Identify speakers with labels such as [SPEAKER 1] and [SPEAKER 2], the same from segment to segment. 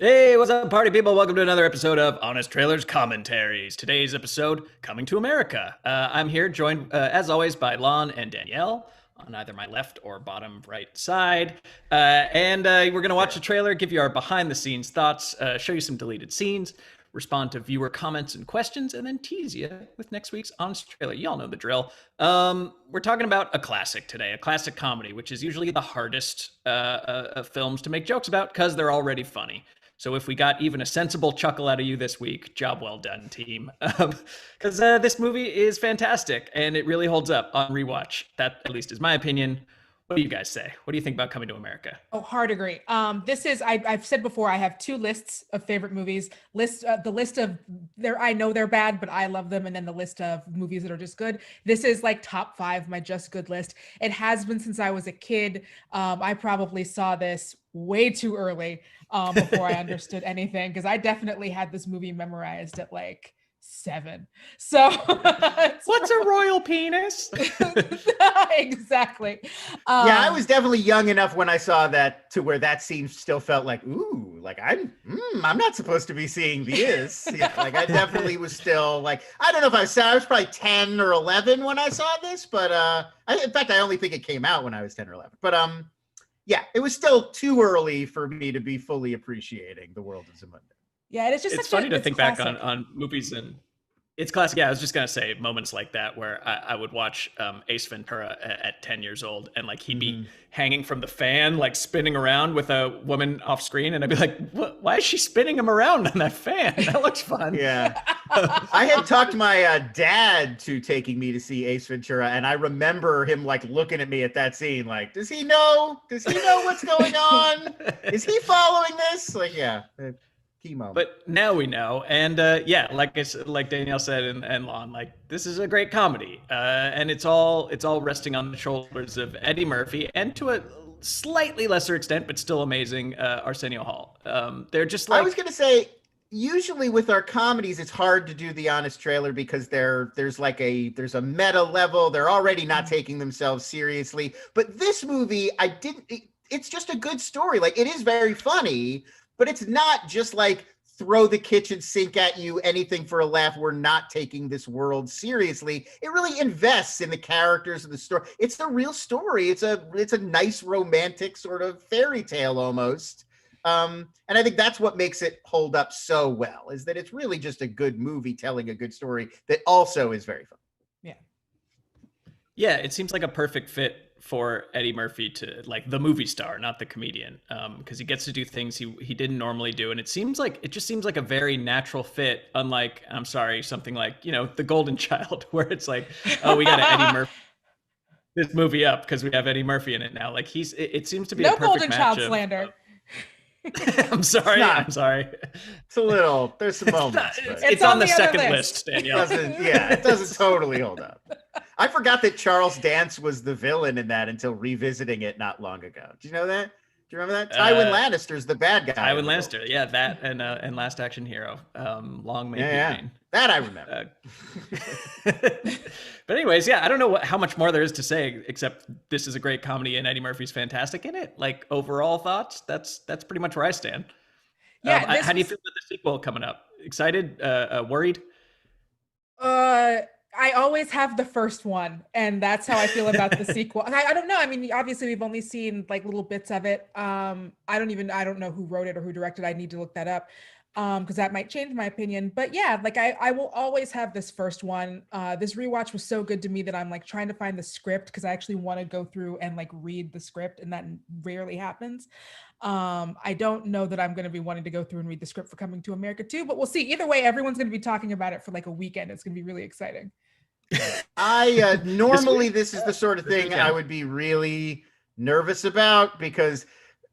[SPEAKER 1] Hey, what's up, party people? Welcome to another episode of Honest Trailers Commentaries. Today's episode, Coming to America. I'm here joined, as always, by Lon and Danielle on either my left or bottom right side. And we're going to watch the trailer, give you our behind-the-scenes thoughts, show you some deleted scenes, respond to viewer comments and questions, and then tease you with next week's Honest Trailer. You all know the drill. We're talking about a classic today, a classic comedy, which is usually the hardest of films to make jokes about because they're already funny. So if we got even a sensible chuckle out of you this week, job well done, team. Because this movie is fantastic and it really holds up on rewatch. That at least is my opinion. What do you guys say? What do you think about Coming to America?
[SPEAKER 2] Oh, hard agree. I've said before, I have two lists of favorite movies. The list of I know they're bad, but I love them, and then the list of movies that are just good. This is like top 5, my just good list. It has been since I was a kid. I probably saw this way too early before I understood anything, because I definitely had this movie memorized at like 7. So
[SPEAKER 1] what's a royal penis?
[SPEAKER 2] Exactly.
[SPEAKER 3] Yeah, I was definitely young enough when I saw that to where that scene still felt like, ooh, like I'm not supposed to be seeing this. Yeah, like I definitely was still like, I don't know if I was probably 10 or 11 when I saw this, but in fact, I only think it came out when I was 10 or 11. But yeah, it was still too early for me to be fully appreciating the world of Zamunda.
[SPEAKER 2] Yeah,
[SPEAKER 1] it's funny to think back on movies, and it's classic. Yeah, I was just gonna say moments like that where I would watch Ace Ventura at 10 years old, and like he'd be hanging from the fan, like spinning around with a woman off screen, and I'd be like, why is she spinning him around on that fan? That looks fun.
[SPEAKER 3] Yeah. I had talked my dad to taking me to see Ace Ventura, and I remember him like looking at me at that scene like, does he know what's going on? Is he following this? Like, yeah. Key moment.
[SPEAKER 1] But now we know, and yeah, like Danielle said, and Lon, like this is a great comedy, and it's all resting on the shoulders of Eddie Murphy, and to a slightly lesser extent, but still amazing, Arsenio Hall. They're just like,
[SPEAKER 3] I was gonna say, usually with our comedies, it's hard to do the honest trailer because there's a meta level. They're already not taking themselves seriously. But this movie, it's just a good story. Like, it is very funny. But it's not just like throw the kitchen sink at you, anything for a laugh. We're not taking this world seriously. It really invests in the characters of the story. It's the real story. It's a nice romantic sort of fairy tale almost. And I think that's what makes it hold up so well, is that it's really just a good movie telling a good story that also is very fun.
[SPEAKER 2] Yeah.
[SPEAKER 1] Yeah, it seems like a perfect fit for Eddie Murphy, to like the movie star, not the comedian, because he gets to do things he didn't normally do, and it just seems like a very natural fit. Unlike, I'm sorry, something like The Golden Child, where it's like, oh, we got to Eddie Murphy this movie up because we have Eddie Murphy in it now. Like it seems to be
[SPEAKER 2] no
[SPEAKER 1] a perfect
[SPEAKER 2] Golden
[SPEAKER 1] match
[SPEAKER 2] Child
[SPEAKER 1] of,
[SPEAKER 2] slander.
[SPEAKER 1] I'm sorry.
[SPEAKER 3] It's a little. There's some moments.
[SPEAKER 1] It's on the second list, Danielle.
[SPEAKER 3] It doesn't totally hold up. I forgot that Charles Dance was the villain in that until revisiting it not long ago. Do you know that? Do you remember that? Tywin Lannister's the bad guy.
[SPEAKER 1] Tywin Lannister, yeah, that and Last Action Hero. Long may he reign.
[SPEAKER 3] That I remember.
[SPEAKER 1] But anyways, yeah, I don't know how much more there is to say except this is a great comedy and Eddie Murphy's fantastic in it. Like, overall thoughts, that's pretty much where I stand.
[SPEAKER 2] Yeah.
[SPEAKER 1] How do you feel about the sequel coming up? Excited? Worried?
[SPEAKER 2] I always have the first one, and that's how I feel about the sequel. I don't know. I mean, obviously we've only seen like little bits of it. I don't know who wrote it or who directed. I need to look that up because that might change my opinion. But yeah, like I will always have this first one. This rewatch was so good to me that I'm like trying to find the script because I actually want to go through and like read the script, and that rarely happens. I don't know that I'm going to be wanting to go through and read the script for Coming to America too, but we'll see. Either way, everyone's going to be talking about it for like a weekend. It's going to be really exciting.
[SPEAKER 3] Normally this is the sort of thing I would be really nervous about because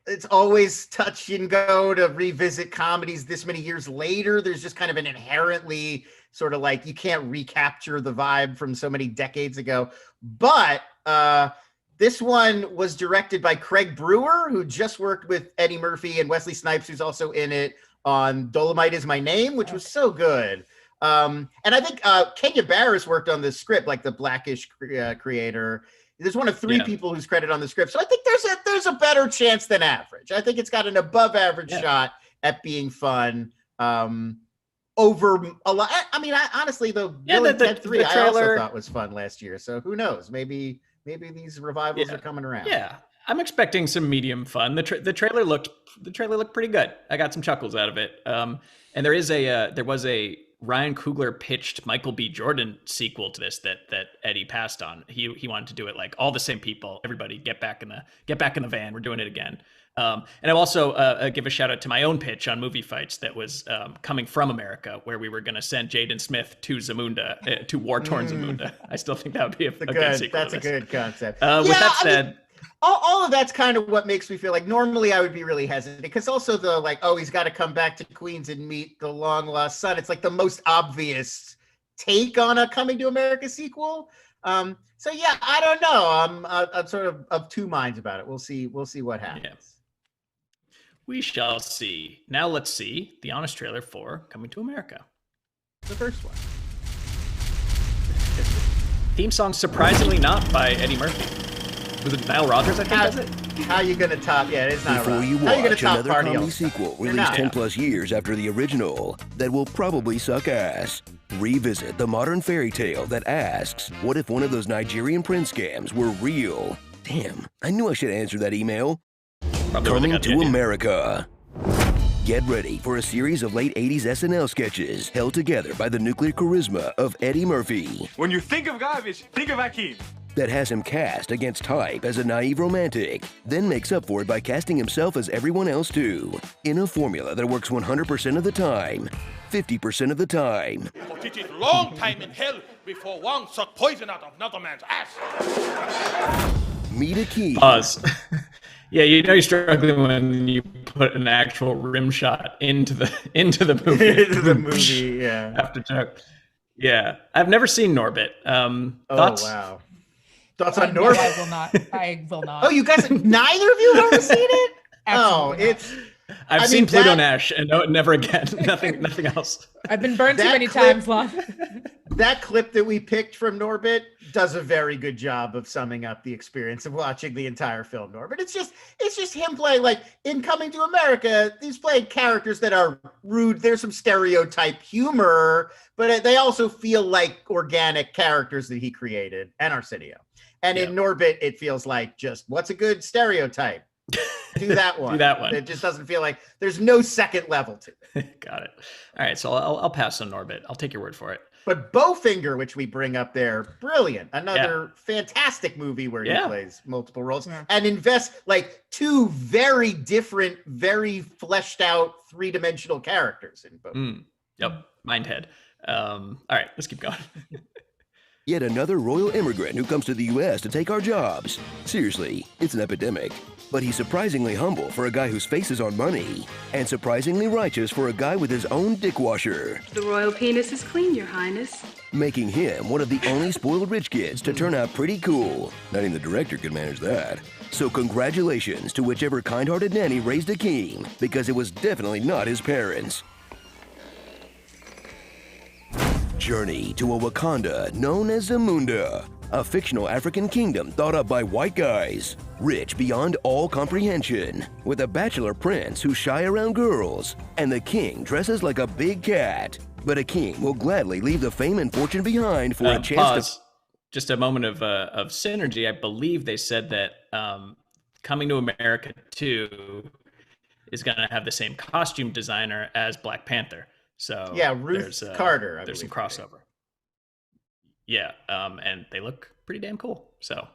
[SPEAKER 3] it's always touch and go to revisit comedies this many years later. There's just kind of an inherently sort of like, you can't recapture the vibe from so many decades ago. But this one was directed by Craig Brewer, who just worked with Eddie Murphy and Wesley Snipes, who's also in it on Dolomite Is My Name, which was so good. And I think Kenya Barris worked on the script, like the Blackish creator. There's one of 3 people who's credited on the script. So I think there's a better chance than average. I think it's got an above average shot at being fun. Over a lot. I mean, honestly, the
[SPEAKER 1] Yeah,
[SPEAKER 3] Bill and Ted 3 I also
[SPEAKER 1] trailer
[SPEAKER 3] thought was fun last year. So who knows? Maybe these revivals are coming around.
[SPEAKER 1] Yeah, I'm expecting some medium fun. The trailer looked pretty good. I got some chuckles out of it. And there was a Ryan Coogler pitched Michael B. Jordan sequel to this that Eddie passed on. He wanted to do it like all the same people. Everybody get back in the van. We're doing it again. And I'll also give a shout out to my own pitch on Movie Fights that was Coming From America, where we were going to send Jaden Smith to Zamunda, to war-torn Zamunda. I still think that would be a good sequel.
[SPEAKER 3] That's a good concept.
[SPEAKER 1] With that said,
[SPEAKER 3] all of that's kind of what makes me feel like normally I would be really hesitant, because also the like, oh, he's got to come back to Queens and meet the long lost son. It's like the most obvious take on a Coming to America sequel. So yeah, I don't know. I'm sort of two minds about it. We'll see what happens.
[SPEAKER 1] Yeah. We shall see. Now let's see the honest trailer for Coming to America.
[SPEAKER 3] The first one.
[SPEAKER 1] Theme song surprisingly not by Eddie Murphy. Was it Nile Rodgers, I think, does it?
[SPEAKER 3] How you gonna top? Yeah, it is Nile
[SPEAKER 4] Before
[SPEAKER 3] Rodgers.
[SPEAKER 4] you
[SPEAKER 3] How you gonna
[SPEAKER 4] watch
[SPEAKER 3] top
[SPEAKER 4] another
[SPEAKER 3] Party
[SPEAKER 4] comedy
[SPEAKER 3] All Star?
[SPEAKER 4] sequel
[SPEAKER 3] You're
[SPEAKER 4] released
[SPEAKER 3] not.
[SPEAKER 4] 10 plus years after the original that will probably suck ass, revisit the modern fairy tale that asks, what if one of those Nigerian prince scams were real? Damn, I knew I should answer that email.
[SPEAKER 1] Probably where they
[SPEAKER 4] Coming
[SPEAKER 1] got the
[SPEAKER 4] to
[SPEAKER 1] idea.
[SPEAKER 4] America. Get ready for a series of late 80s SNL sketches held together by the nuclear charisma of Eddie Murphy
[SPEAKER 5] When you think of garbage, think of Akeem.
[SPEAKER 4] that has him cast against type as a naive romantic, then makes up for it by casting himself as everyone else too, in a formula that works 100% of the time, 50% of the time.
[SPEAKER 6] But it is long time in hell before one suck poison out of another man's ass.
[SPEAKER 4] Meet Akeem.
[SPEAKER 1] Pause. Yeah, you know you're struggling when you put an actual rim shot into the movie.
[SPEAKER 3] Into the movie, yeah.
[SPEAKER 1] After joke. Yeah, I've never seen Norbit. Thoughts?
[SPEAKER 3] Oh wow. Thoughts on
[SPEAKER 2] No,
[SPEAKER 3] North?
[SPEAKER 2] I will not. I will not.
[SPEAKER 3] Oh, you guys, neither of you have ever seen it? Oh,
[SPEAKER 2] Absolutely not.
[SPEAKER 3] it's.
[SPEAKER 1] I've
[SPEAKER 3] I
[SPEAKER 1] seen
[SPEAKER 3] mean,
[SPEAKER 1] Pluto
[SPEAKER 3] that-
[SPEAKER 1] Nash and no, never again. nothing else.
[SPEAKER 2] I've been burned too
[SPEAKER 3] That
[SPEAKER 2] many
[SPEAKER 3] clip-
[SPEAKER 2] times, Lon.
[SPEAKER 3] That clip that we picked from Norbit does a very good job of summing up the experience of watching the entire film, Norbit. It's just him playing, like, in Coming to America, he's playing characters that are rude. There's some stereotype humor, but they also feel like organic characters that he created, and Arsenio. And in Norbit, it feels like just, what's a good stereotype? Do that one.
[SPEAKER 1] Do that one.
[SPEAKER 3] It just doesn't feel like there's no second level to it.
[SPEAKER 1] Got it. All right, so I'll pass on Norbit. I'll take your word for it.
[SPEAKER 3] But Bowfinger, which we bring up there, brilliant. Another fantastic movie where he plays multiple roles and invests like two very different, very fleshed out, three-dimensional characters in both.
[SPEAKER 1] Yep, Mindhead. All right, let's keep going.
[SPEAKER 4] Yet another royal immigrant who comes to the U.S. to take our jobs. Seriously, it's an epidemic. But he's surprisingly humble for a guy whose face is on money, and surprisingly righteous for a guy with his own dick washer,
[SPEAKER 7] The royal penis is clean, Your Highness.
[SPEAKER 4] making him one of the only spoiled rich kids to turn out pretty cool. Not even the director could manage that. So congratulations to whichever kind-hearted nanny raised Akeem, because it was definitely not his parents. Journey to a Wakanda known as Zamunda, a fictional African kingdom thought up by white guys, rich beyond all comprehension, with a bachelor prince who's shy around girls, and the king dresses like a big cat. But Akeem will gladly leave the fame and fortune behind for a chance
[SPEAKER 1] Pause. Just a moment of synergy. I believe they said that Coming to America 2 is going to have the same costume designer as Black Panther. So
[SPEAKER 3] Yeah, Ruth Carter.
[SPEAKER 1] There's some crossover. Yeah, and they look pretty damn cool. So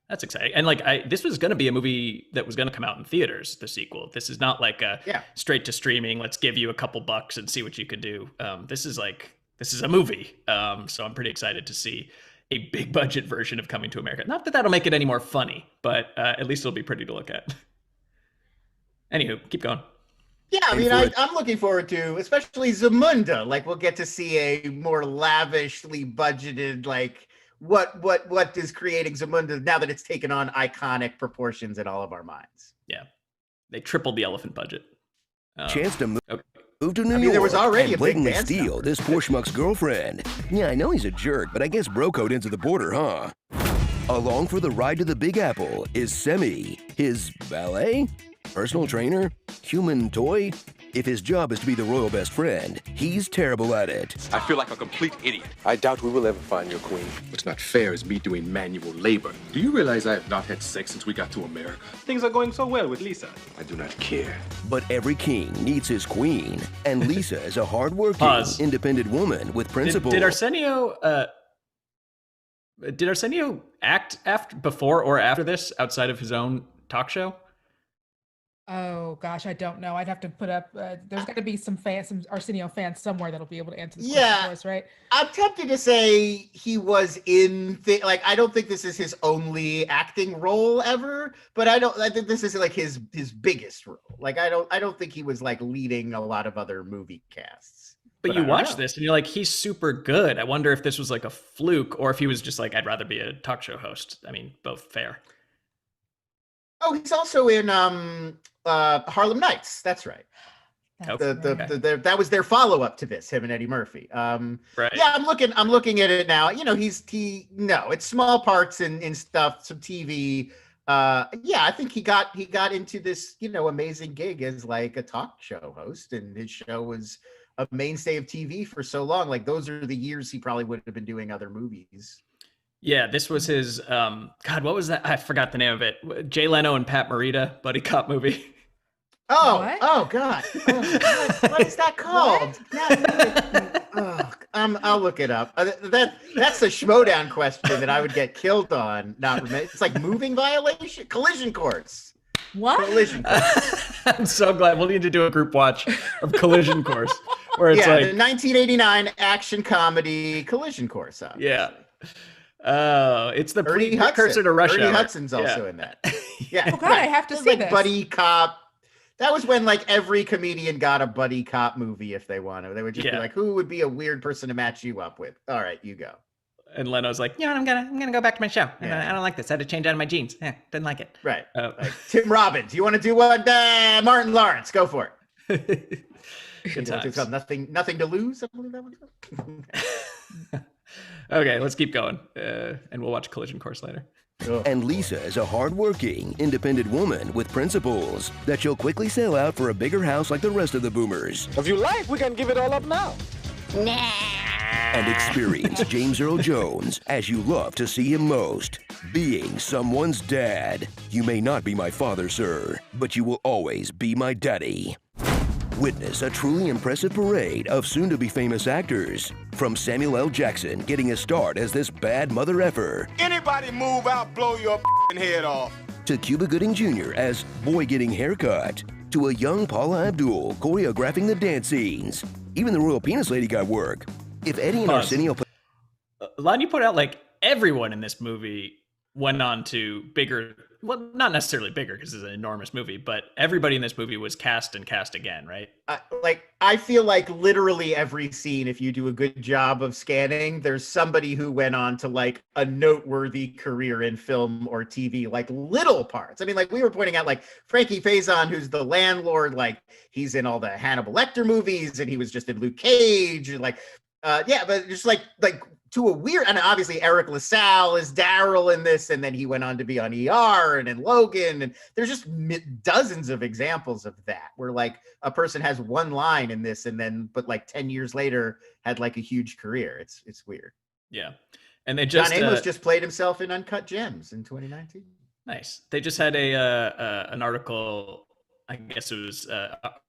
[SPEAKER 1] that's exciting. And like, this was going to be a movie that was going to come out in theaters. The sequel. This is not like a straight to streaming. Let's give you a couple bucks and see what you can do. This is a movie. So I'm pretty excited to see a big budget version of Coming to America. Not that that'll make it any more funny, but at least it'll be pretty to look at. Anywho, keep going.
[SPEAKER 3] Yeah, I mean, I'm looking forward to, especially Zamunda. Like, we'll get to see a more lavishly budgeted, like, what is creating Zamunda now that it's taken on iconic proportions in all of our minds.
[SPEAKER 1] Yeah, they tripled the elephant budget.
[SPEAKER 4] chance to move
[SPEAKER 1] Okay.
[SPEAKER 4] to New York
[SPEAKER 3] there was already
[SPEAKER 4] and
[SPEAKER 3] a big
[SPEAKER 4] blatantly
[SPEAKER 3] dance
[SPEAKER 4] steal
[SPEAKER 3] number.
[SPEAKER 4] this poor schmuck's girlfriend. Yeah, I know he's a jerk, but I guess bro code into the border, huh? Along for the ride to the Big Apple is Semi, his valet, personal trainer, human toy. If his job is to be the royal best friend, he's terrible at it.
[SPEAKER 5] I feel like a complete idiot.
[SPEAKER 8] I doubt we will ever find your queen.
[SPEAKER 9] What's not fair is me doing manual labor. Do you realize I have not had sex since we got to America?
[SPEAKER 5] Things are going so well with Lisa.
[SPEAKER 9] I do not care.
[SPEAKER 4] But every king needs his queen, and Lisa is a hardworking,
[SPEAKER 1] Pause.
[SPEAKER 4] independent woman with principles.
[SPEAKER 1] Did Arsenio act before or after this outside of his own talk show?
[SPEAKER 2] Oh gosh, I don't know. I'd have to put up. There's got to be some Arsenio fans somewhere that'll be able to answer this question for us, right?
[SPEAKER 3] I'm tempted to say he was in I don't think this is his only acting role ever, but I think this is like his biggest role. Like I don't think he was like leading a lot of other movie casts.
[SPEAKER 1] But you watch this and you're like, he's super good. I wonder if this was like a fluke or if he was just like, I'd rather be a talk show host. I mean, both fair.
[SPEAKER 3] Oh, he's also in Harlem Nights. That's right. That was their follow-up to this, him and Eddie Murphy.
[SPEAKER 1] Right.
[SPEAKER 3] Yeah, I'm looking at it now. You know, it's small parts in stuff, some TV. Yeah, I think he got into this, amazing gig as like a talk show host, and his show was a mainstay of TV for so long. Like those are the years he probably would have been doing other movies.
[SPEAKER 1] Yeah, this was his, God, what was that? I forgot the name of it. Jay Leno and Pat Morita, buddy cop movie.
[SPEAKER 3] Oh,
[SPEAKER 2] What?
[SPEAKER 3] oh God. What is that called? I'll look it up. That's a Schmodown question that I would get killed on. It's like moving violation, collision course.
[SPEAKER 2] What?
[SPEAKER 3] Collision course.
[SPEAKER 1] I'm so glad. We'll need to do a group watch of Collision Course where it's
[SPEAKER 3] the
[SPEAKER 1] like,
[SPEAKER 3] 1989 action comedy Collision Course. Obviously.
[SPEAKER 1] yeah. It's the
[SPEAKER 3] Ernie
[SPEAKER 1] precursor to Rush Hour.
[SPEAKER 3] Ernie Hudson's also in that. Yeah.
[SPEAKER 2] Oh God, I have to
[SPEAKER 3] It's
[SPEAKER 2] see
[SPEAKER 3] like
[SPEAKER 2] this.
[SPEAKER 3] buddy cop. That was when like every comedian got a buddy cop movie if they wanted. They would just be like, who would be a weird person to match you up with? All right, you go.
[SPEAKER 1] And Leno's like, I'm gonna go back to my show. I don't like this. I had to change out of my jeans. Didn't like it.
[SPEAKER 3] Right. Like, Tim Robbins, you want to do what? Martin Lawrence, go for it.
[SPEAKER 1] Good times.
[SPEAKER 3] Nothing to lose. I believe that one.
[SPEAKER 1] Okay, let's keep going, and we'll watch Collision Course later.
[SPEAKER 4] And Lisa is a hardworking, independent woman with principles that she'll quickly sell out for a bigger house like the rest of the boomers.
[SPEAKER 8] If you like, we can give it all up now.
[SPEAKER 4] And experience James Earl Jones as you love to see him most, being someone's dad. You may not be my father, sir, but you will always be my daddy. Witness a truly impressive parade of soon-to-be famous actors. From Samuel L. Jackson getting his start as this bad mother effer.
[SPEAKER 6] Anybody move out, blow your head off.
[SPEAKER 4] To Cuba Gooding Jr. as boy getting haircut. To a young Paula Abdul choreographing the dance scenes. Even the Royal Penis Lady got work. If Eddie and Arsenio...
[SPEAKER 1] Lon, you put out like everyone in this movie went on to bigger... Well, not necessarily bigger because it's an enormous movie, but everybody in this movie was cast and cast again, right?
[SPEAKER 3] I feel like literally every scene, if you do a good job of scanning, there's somebody who went on to like a noteworthy career in film or TV, like little parts. I mean, like we were pointing out, like Frankie Faison, who's the landlord, like he's in all the Hannibal Lecter movies, and he was just in Luke Cage, and like, but just like to a weird, and obviously Eric LaSalle is Daryl in this, and then he went on to be on ER and in Logan, and there's just dozens of examples of that where like a person has one line in this, and then but like 10 years later had like a huge career. It's weird.
[SPEAKER 1] Yeah, and they just
[SPEAKER 3] John Amos just played himself in Uncut Gems in 2019.
[SPEAKER 1] Nice. They just had an article. I guess it was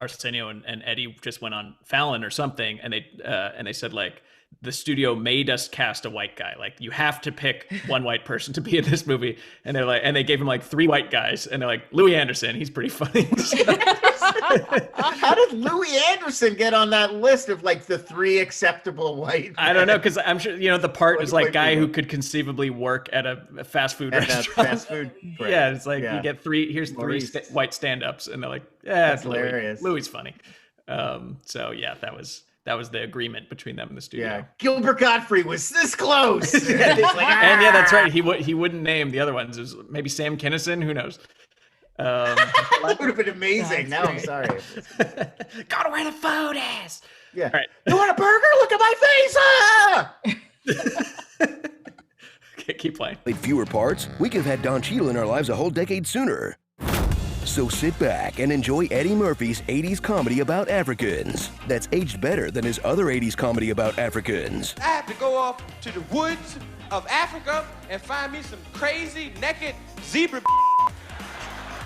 [SPEAKER 1] Arsenio and Eddie just went on Fallon or something, and they said like the studio made us cast a white guy. Like you have to pick one white person to be in this movie, and they're like, and they gave him like 3 white guys, and they're like Louis Anderson, he's pretty funny.
[SPEAKER 3] How did Louis Anderson get on that list of like the 3 acceptable white?
[SPEAKER 1] I don't know, because I'm sure the part is like guy who could conceivably work at a fast food restaurant.
[SPEAKER 3] Fast food. Right.
[SPEAKER 1] Yeah, it's like you get 3. Here's 3 white stand-ups, and they're like, that's
[SPEAKER 3] hilarious.
[SPEAKER 1] Louis funny. So yeah, that was the agreement between them and the studio.
[SPEAKER 3] Yeah, Gilbert Godfrey was this close. And
[SPEAKER 1] yeah, that's right. He wouldn't name the other ones. It was maybe Sam Kinison. Who knows?
[SPEAKER 3] That would have been amazing. Now I'm sorry.
[SPEAKER 1] Go to where the food is.
[SPEAKER 3] Yeah.
[SPEAKER 1] All right.
[SPEAKER 3] You want a burger? Look at my face.
[SPEAKER 1] Okay, keep playing.
[SPEAKER 4] With fewer parts, we could have had Don Cheadle in our lives a whole decade sooner. So sit back and enjoy Eddie Murphy's 80s comedy about Africans that's aged better than his other 80s comedy about Africans.
[SPEAKER 6] I have to go off to the woods of Africa and find me some crazy, naked zebra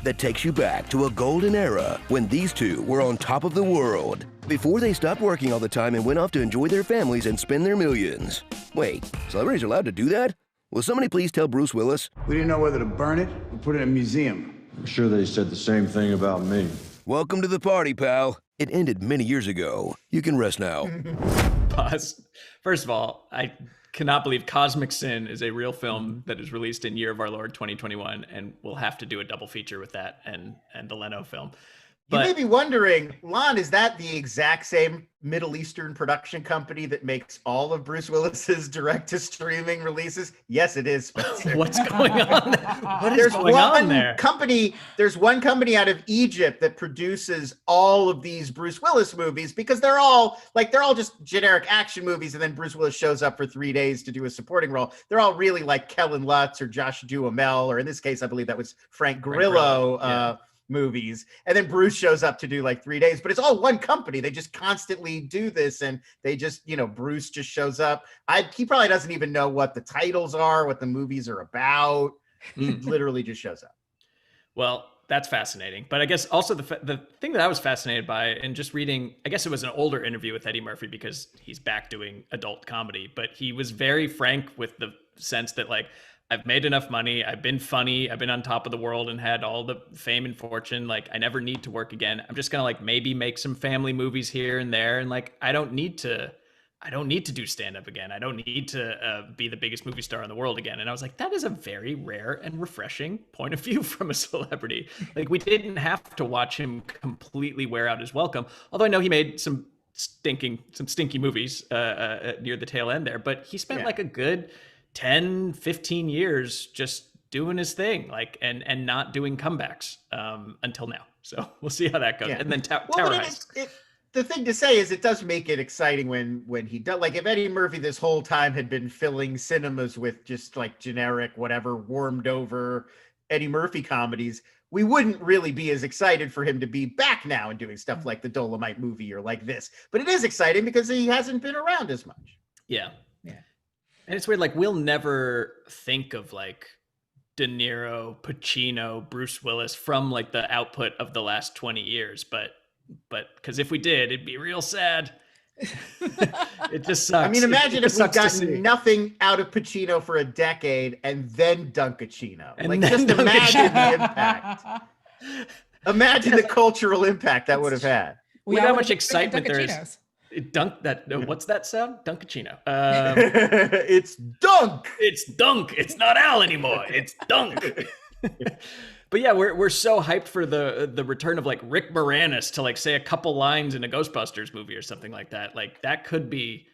[SPEAKER 4] That takes you back to a golden era when these two were on top of the world before they stopped working all the time and went off to enjoy their families and spend their millions. Wait, celebrities are allowed to do that? Will somebody please tell Bruce Willis?
[SPEAKER 10] We didn't know whether to burn it or put it in a museum.
[SPEAKER 11] I'm sure they said the same thing about me.
[SPEAKER 4] Welcome to the party, pal. It ended many years ago. You can rest now.
[SPEAKER 1] Pause. First of all, I cannot believe Cosmic Sin is a real film that is released in year of our Lord 2021, and we'll have to do a double feature with that and the Leno film.
[SPEAKER 3] But you may be wondering, Lon, is that the exact same Middle Eastern production company that makes all of Bruce Willis's direct-to-streaming releases? Yes, it is, Spencer.
[SPEAKER 1] What's going on? What is going on there?
[SPEAKER 3] There's one company out of Egypt that produces all of these Bruce Willis movies because they're all just generic action movies, and then Bruce Willis shows up for 3 days to do a supporting role. They're all really like Kellen Lutz or Josh Duhamel, or in this case, I believe that was Frank Grillo. Movies, and then Bruce shows up to do like 3 days, but it's all one company. They just constantly do this, and they just, Bruce just shows up. He probably doesn't even know what the titles are, what the movies are about. He literally just shows up.
[SPEAKER 1] Well, that's fascinating. But I guess also the thing that I was fascinated by, and just reading, I guess it was an older interview with Eddie Murphy because he's back doing adult comedy, but he was very frank with the sense that, like, I've made enough money. I've been funny. I've been on top of the world and had all the fame and fortune. Like, I never need to work again. I'm just going to like maybe make some family movies here and there. And like, I don't need to do stand-up again. I don't need to be the biggest movie star in the world again. And I was like, that is a very rare and refreshing point of view from a celebrity. Like, we didn't have to watch him completely wear out his welcome. Although I know he made some stinky movies near the tail end there, but he spent like a good 10, 15 years just doing his thing, like, and not doing comebacks until now. So we'll see how that goes. Yeah. And then Tower Heist.
[SPEAKER 3] The thing to say is it does make it exciting when he does. Like, if Eddie Murphy this whole time had been filling cinemas with just like generic, whatever, warmed over Eddie Murphy comedies, we wouldn't really be as excited for him to be back now and doing stuff like the Dolomite movie or like this. But it is exciting because he hasn't been around as much.
[SPEAKER 1] Yeah. And it's weird, like, we'll never think of like De Niro, Pacino, Bruce Willis from like the output of the last 20 years. But because if we did, it'd be real sad. It just sucks.
[SPEAKER 3] I mean, imagine if we've gotten nothing out of Pacino for a decade and then Dunkachino. And like, just imagine the impact. Imagine the cultural impact that would have had.
[SPEAKER 1] Look how much excitement there is. What's that sound? Dunkachino.
[SPEAKER 3] It's Dunk.
[SPEAKER 1] It's Dunk. It's not Al anymore. It's Dunk. But yeah, we're so hyped for the return of like Rick Moranis to like say a couple lines in a Ghostbusters movie or something like that. Like, that could be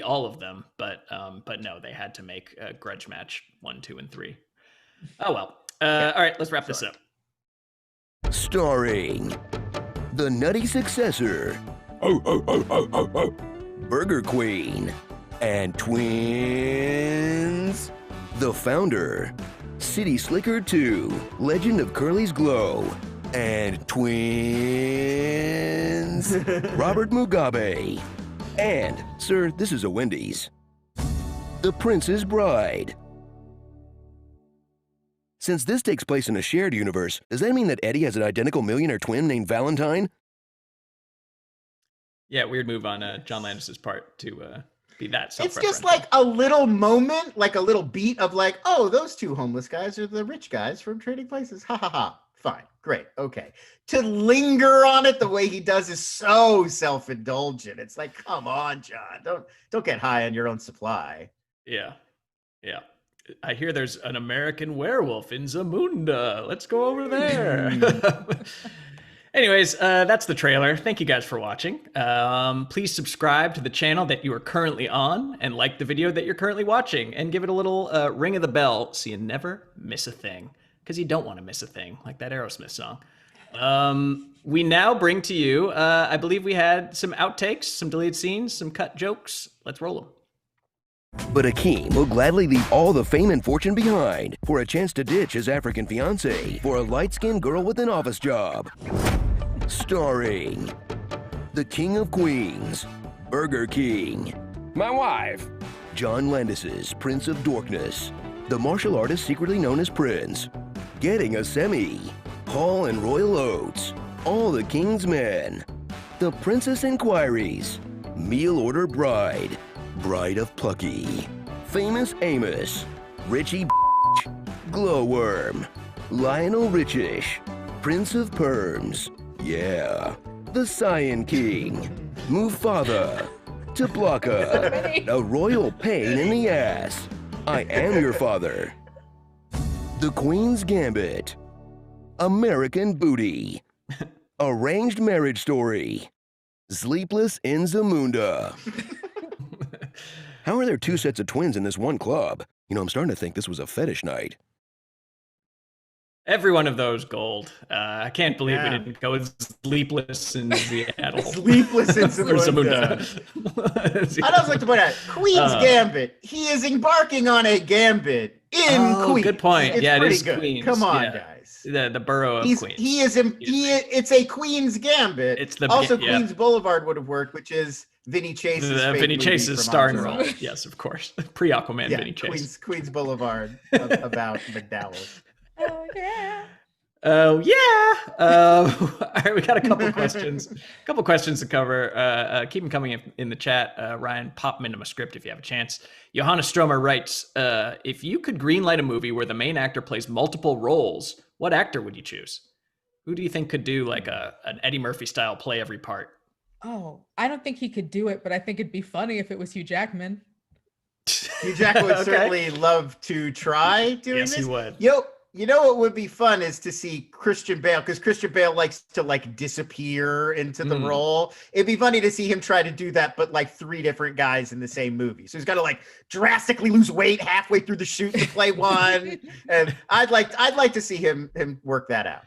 [SPEAKER 1] all of them. But no, they had to make a Grudge Match 1, 2, and 3. Oh well. All right, let's wrap this up.
[SPEAKER 4] Starring the nutty successor, Burger Queen, and twins, the founder, City Slicker 2, Legend of Curly's Glow, and twins, Robert Mugabe, and, sir, this is a Wendy's, The Prince's Bride. Since this takes place in a shared universe, does that mean that Eddie has an identical millionaire twin named Valentine?
[SPEAKER 1] Yeah, weird move on John Landis's part to be that self-referential.
[SPEAKER 3] It's just like a little moment, like a little beat of like, oh, those two homeless guys are the rich guys from Trading Places. Ha ha ha. Fine, great, okay. To linger on it the way he does is so self-indulgent. It's like, come on, John, don't get high on your own supply.
[SPEAKER 1] Yeah. I hear there's an American werewolf in Zamunda. Let's go over there. Anyways, that's the trailer. Thank you guys for watching. Please subscribe to the channel that you are currently on and like the video that you're currently watching and give it a little ring of the bell so you never miss a thing, because you don't want to miss a thing, like that Aerosmith song. We now bring to you, I believe we had some outtakes, some deleted scenes, some cut jokes. Let's roll them.
[SPEAKER 4] But Akeem will gladly leave all the fame and fortune behind for a chance to ditch his African fiancée for a light-skinned girl with an office job. Starring the King of Queens, Burger King.
[SPEAKER 12] My wife.
[SPEAKER 4] John Landis's Prince of Dorkness, the martial artist secretly known as Prince. Getting a semi. Hall and Royal Oats, All the King's Men. The Princess Inquiries, Meal Order Bride, Bride of Plucky, Famous Amos, Richie Glowworm, Lionel Richish, Prince of Perms, yeah, The Cyan King, Mufasa, Tablaka, A Royal Pain in the Ass, I Am Your Father, The Queen's Gambit, American Booty, Arranged Marriage Story, Sleepless in Zamunda. How are there two sets of twins in this one club? You know, I'm starting to think this was a fetish night.
[SPEAKER 1] Every one of those gold. I can't believe we didn't go with Sleepless in Seattle.
[SPEAKER 3] Sleepless in Zamunda. I'd also like to point out, Queen's Gambit. He is embarking on a gambit in Queens.
[SPEAKER 1] Good point.
[SPEAKER 3] It's
[SPEAKER 1] it is
[SPEAKER 3] good.
[SPEAKER 1] Queens.
[SPEAKER 3] Come on, guys.
[SPEAKER 1] The borough of Queens.
[SPEAKER 3] It's a Queen's Gambit.
[SPEAKER 1] It's the
[SPEAKER 3] Queens Boulevard would have worked, which is Vinny Chase's
[SPEAKER 1] Vinny Chase's starring role. Yes, of course. Pre-Aquaman Vinny Chase.
[SPEAKER 3] Queens Boulevard about McDowell's.
[SPEAKER 2] Oh yeah.
[SPEAKER 1] Oh yeah. All right, we got a couple questions. To cover. Keep them coming in the chat. Ryan, pop them into my script if you have a chance. Johanna Stromer writes, if you could greenlight a movie where the main actor plays multiple roles, what actor would you choose? Who do you think could do like an Eddie Murphy style play every part?
[SPEAKER 2] Oh, I don't think he could do it, but I think it'd be funny if it was Hugh Jackman.
[SPEAKER 3] Hugh Jackman would certainly love to try doing this.
[SPEAKER 1] Yes, he would.
[SPEAKER 3] You know what would be fun is to see Christian Bale, because Christian Bale likes to like disappear into the role. It'd be funny to see him try to do that, but like 3 different guys in the same movie. So he's got to like drastically lose weight halfway through the shoot to play one. And I'd like to see him work that out.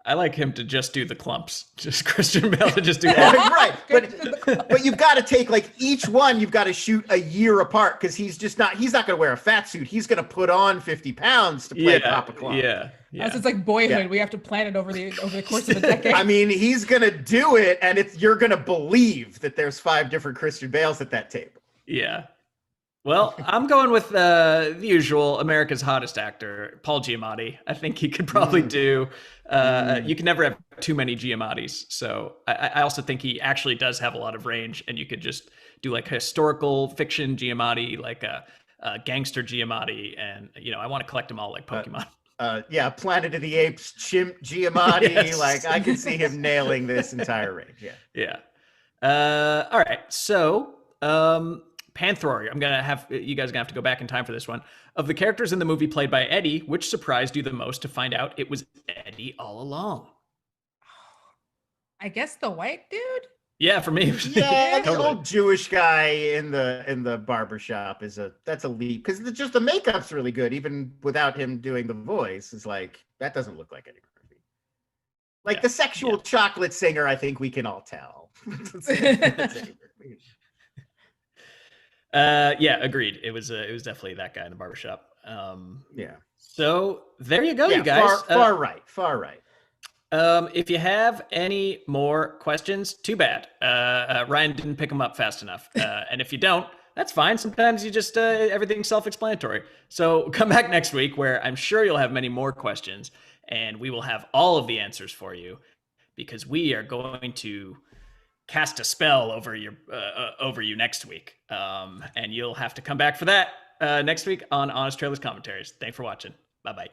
[SPEAKER 1] I like him to just do the clumps. Just Christian Bale to just do
[SPEAKER 3] right. But you've got to take like each one, you've got to shoot a year apart because he's not going to wear a fat suit. He's going to put on 50 pounds to play Papa Clump.
[SPEAKER 1] Yeah.
[SPEAKER 2] So it's like Boyhood. Yeah. We have to plan it over the course of a decade.
[SPEAKER 3] I mean, he's going to do it, and you're going to believe that there's 5 different Christian Bales at that table.
[SPEAKER 1] Yeah. Well, I'm going with the usual America's hottest actor, Paul Giamatti. I think he could probably do. You can never have too many Giamattis. So I also think he actually does have a lot of range, and you could just do like historical fiction Giamatti, like a gangster Giamatti, and I want to collect them all like Pokemon.
[SPEAKER 3] Planet of the Apes, Chimp Giamatti.
[SPEAKER 1] Yes.
[SPEAKER 3] Like I can see him nailing this entire range.
[SPEAKER 1] Yeah. All right. So. Panther, I'm gonna have you guys have to go back in time for this one. Of the characters in the movie played by Eddie, which surprised you the most to find out it was Eddie all along?
[SPEAKER 2] I guess the white dude.
[SPEAKER 1] Yeah, for me.
[SPEAKER 3] Yeah, totally. The old Jewish guy in the barbershop that's a leap because just the makeup's really good, even without him doing the voice. Is like that doesn't look like Eddie Murphy. Like the sexual chocolate singer, I think we can all tell. That's Eddie Murphy.
[SPEAKER 1] Agreed. It was definitely that guy in the barbershop. So there you go, you guys.
[SPEAKER 3] Far right.
[SPEAKER 1] If you have any more questions, too bad. Ryan didn't pick them up fast enough. And if you don't, that's fine. Sometimes you just everything's self-explanatory. So come back next week where I'm sure you'll have many more questions, and we will have all of the answers for you because we are going to cast a spell over you next week, and you'll have to come back for that next week on Honest Trailers Commentaries. Thanks for watching. Bye-bye.